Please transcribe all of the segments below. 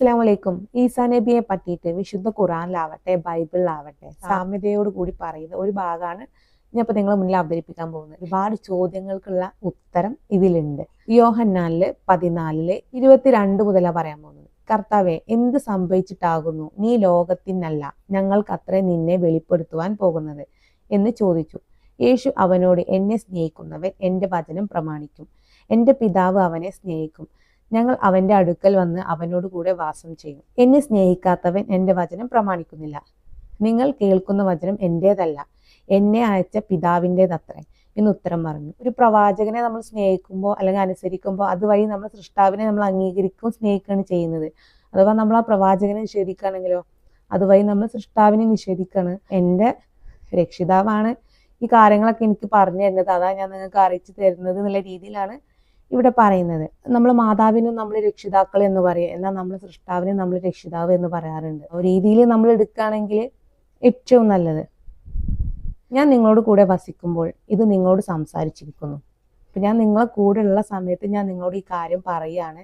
അസ്സലാമലൈക്കും. ഈസാ നബിയെ പറ്റിയിട്ട് വിശുദ്ധ ഖുറാനിലാവട്ടെ ബൈബിളിലാവട്ടെ സാമ്യതയോട് കൂടി പറയുന്ന ഒരു ഭാഗമാണ് ഞാൻ ഇപ്പൊ നിങ്ങളെ മുന്നിൽ അവതരിപ്പിക്കാൻ പോകുന്നത്. ഒരുപാട് ചോദ്യങ്ങൾക്കുള്ള ഉത്തരം ഇതിലുണ്ട്. യോഹന്നാനില് 14:22 മുതലാണ് പറയാൻ പോകുന്നത്. കർത്താവെ, എന്ത് സംഭവിച്ചിട്ടാകുന്നു നീ ലോകത്തിനല്ല ഞങ്ങൾക്കത്രേ നിന്നെ വെളിപ്പെടുത്തുവാൻ പോകുന്നത് എന്ന് ചോദിച്ചു. യേശു അവനോട്, എന്നെ സ്നേഹിക്കുന്നവൻ എൻ്റെ വചനം പ്രമാണിക്കും. എൻ്റെ പിതാവ് അവനെ സ്നേഹിക്കും. ഞങ്ങൾ അവന്റെ അടുക്കൽ വന്ന് അവനോട് കൂടെ വാസം ചെയ്യും. എന്നെ സ്നേഹിക്കാത്തവൻ എൻ്റെ വചനം പ്രമാണിക്കുന്നില്ല. നിങ്ങൾ കേൾക്കുന്ന വചനം എൻ്റേതല്ല, എന്നെ അയച്ച പിതാവിൻ്റെതത്രേ എന്ന് ഉത്തരം പറഞ്ഞു. ഒരു പ്രവാചകനെ നമ്മൾ സ്നേഹിക്കുമ്പോൾ അല്ലെങ്കിൽ അനുസരിക്കുമ്പോൾ അതുവഴി നമ്മൾ സൃഷ്ടാവിനെ നമ്മൾ അംഗീകരിക്കുകയും സ്നേഹിക്കുകയാണ് ചെയ്യുന്നത്. അഥവാ നമ്മൾ ആ പ്രവാചകനെ നിഷേധിക്കുകയാണെങ്കിലോ അതുവഴി നമ്മൾ സൃഷ്ടാവിനെ നിഷേധിക്കുകയാണ്. എൻ്റെ രക്ഷിതാവാണ് ഈ കാര്യങ്ങളൊക്കെ എനിക്ക് പറഞ്ഞു തരുന്നത്, അതാ ഞാൻ നിങ്ങൾക്ക് അറിയിച്ചു തരുന്നത് എന്നുള്ള രീതിയിലാണ് ഇവിടെ പറയുന്നത്. നമ്മൾ മാതാവിനും നമ്മൾ രക്ഷിതാക്കൾ എന്ന് പറയും, എന്നാൽ നമ്മൾ സൃഷ്ടാവിനും നമ്മൾ രക്ഷിതാവ് എന്ന് പറയാറുണ്ട്. ആ രീതിയിൽ നമ്മൾ എടുക്കുകയാണെങ്കിൽ ഏറ്റവും നല്ലത്. ഞാൻ നിങ്ങളോട് കൂടെ വസിക്കുമ്പോൾ ഇത് നിങ്ങളോട് സംസാരിച്ചിരിക്കുന്നു. ഇപ്പം ഞാൻ നിങ്ങളെ കൂടെ ഉള്ള സമയത്ത് ഞാൻ നിങ്ങളോട് ഈ കാര്യം പറയുകയാണ്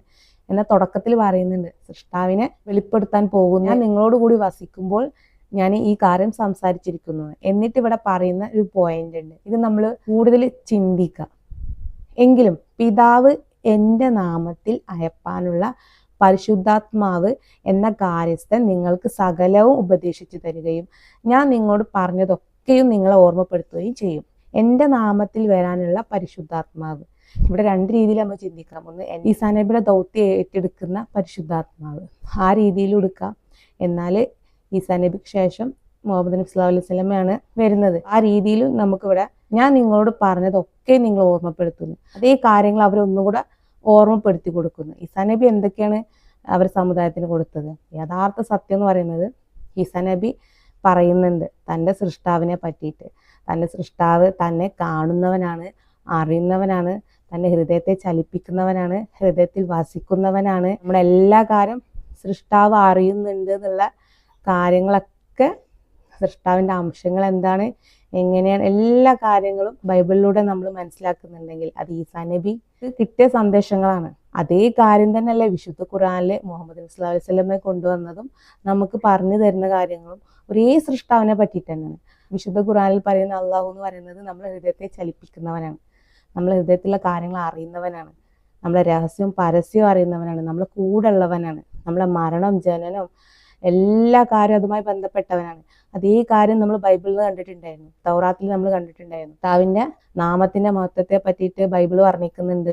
എന്ന തുടക്കത്തിൽ പറയുന്നുണ്ട്. സൃഷ്ടാവിനെ വെളിപ്പെടുത്താൻ പോകുന്നു. ഞാൻ നിങ്ങളോട് കൂടി വസിക്കുമ്പോൾ ഞാൻ ഈ കാര്യം സംസാരിച്ചിരിക്കുന്നു. എന്നിട്ട് ഇവിടെ പറയുന്ന ഒരു പോയിന്റ് ഉണ്ട്. ഇത് നമ്മൾ കൂടുതൽ ചിന്തിക്കുക. എങ്കിലും പിതാവ് എൻ്റെ നാമത്തിൽ അയപ്പാനുള്ള പരിശുദ്ധാത്മാവ് എന്ന കാര്യസ്ഥൻ നിങ്ങൾക്ക് സകലവും ഉപദേശിച്ചു തരികയും ഞാൻ നിങ്ങളോട് പറഞ്ഞതൊക്കെയും നിങ്ങളെ ഓർമ്മപ്പെടുത്തുകയും ചെയ്യും. എൻ്റെ നാമത്തിൽ വരാനുള്ള പരിശുദ്ധാത്മാവ്. ഇവിടെ രണ്ട് രീതിയിൽ നമ്മൾ ചിന്തിക്കാം. ഒന്ന്, ഈസാ നബിയുടെ ദൗത്യം ഏറ്റെടുക്കുന്ന പരിശുദ്ധാത്മാവ്, ആ രീതിയിൽ എടുക്കാം. എന്നാൽ ഈസാ നബിക്ക് ശേഷം മുഹമ്മദ് നബി സ്വല്ലല്ലാഹു അലൈഹി വസല്ലമയാണ് വരുന്നത്. ആ രീതിയിൽ നമുക്കിവിടെ ഞാൻ നിങ്ങളോട് പറഞ്ഞതൊക്കെ നിങ്ങൾ ഓർമ്മപ്പെടുത്തുന്നു. അതേ കാര്യങ്ങൾ അവരൊന്നുകൂടെ ഓർമ്മപ്പെടുത്തി കൊടുക്കുന്നു. ഈസാ നബി എന്തൊക്കെയാണ് അവർ സമുദായത്തിന് കൊടുത്തത്? യഥാർത്ഥ സത്യം എന്ന് പറയുന്നത് ഈസാ നബി പറയുന്നുണ്ട് തൻ്റെ സൃഷ്ടാവിനെ പറ്റിയിട്ട്. തൻ്റെ സൃഷ്ടാവ് തന്നെ കാണുന്നവനാണ്, അറിയുന്നവനാണ്, തൻ്റെ ഹൃദയത്തെ ചലിപ്പിക്കുന്നവനാണ്, ഹൃദയത്തിൽ വസിക്കുന്നവനാണ്. നമ്മുടെ എല്ലാ കാര്യം സൃഷ്ടാവ് അറിയുന്നുണ്ട് എന്നുള്ള കാര്യങ്ങളൊക്കെ, സൃഷ്ടാവിൻ്റെ അംശങ്ങൾ എന്താണ്, എങ്ങനെയാണ്, എല്ലാ കാര്യങ്ങളും ബൈബിളിലൂടെ നമ്മൾ മനസ്സിലാക്കുന്നുണ്ടെങ്കിൽ അത് ഈസാ നബിക്ക് കിട്ടിയ സന്ദേശങ്ങളാണ്. അതേ കാര്യം തന്നെയല്ലേ വിശുദ്ധ ഖുറാനിലെ മുഹമ്മദ് നബി സ്വല്ലല്ലാഹു അലൈഹി വസല്ലമയെ കൊണ്ടുവന്നതും നമുക്ക് പറഞ്ഞു തരുന്ന കാര്യങ്ങളും ഒരേ സൃഷ്ടാവിനെ പറ്റിയിട്ട് തന്നെയാണ്. വിശുദ്ധ ഖുറാനിൽ പറയുന്ന അള്ളാഹു എന്ന് പറയുന്നത് നമ്മളെ ഹൃദയത്തെ ചലിപ്പിക്കുന്നവനാണ്, നമ്മളെ ഹൃദയത്തിലുള്ള കാര്യങ്ങൾ അറിയുന്നവനാണ്, നമ്മളെ രഹസ്യവും പരസ്യവും അറിയുന്നവനാണ്, നമ്മളെ കൂടെ ഉള്ളവനാണ്, നമ്മളെ മരണം ജനനം എല്ലാ കാര്യവും അതുമായി ബന്ധപ്പെട്ടവനാണ്. അതേ കാര്യം നമ്മൾ ബൈബിളിൽ കണ്ടിട്ടുണ്ടായിരുന്നു, തൗറാത്തിൽ നമ്മൾ കണ്ടിട്ടുണ്ടായിരുന്നു. കർത്താവിന്റെ നാമത്തിന്റെ മഹത്വത്തെ പറ്റിയിട്ട് ബൈബിൾ വർണ്ണിക്കുന്നുണ്ട്.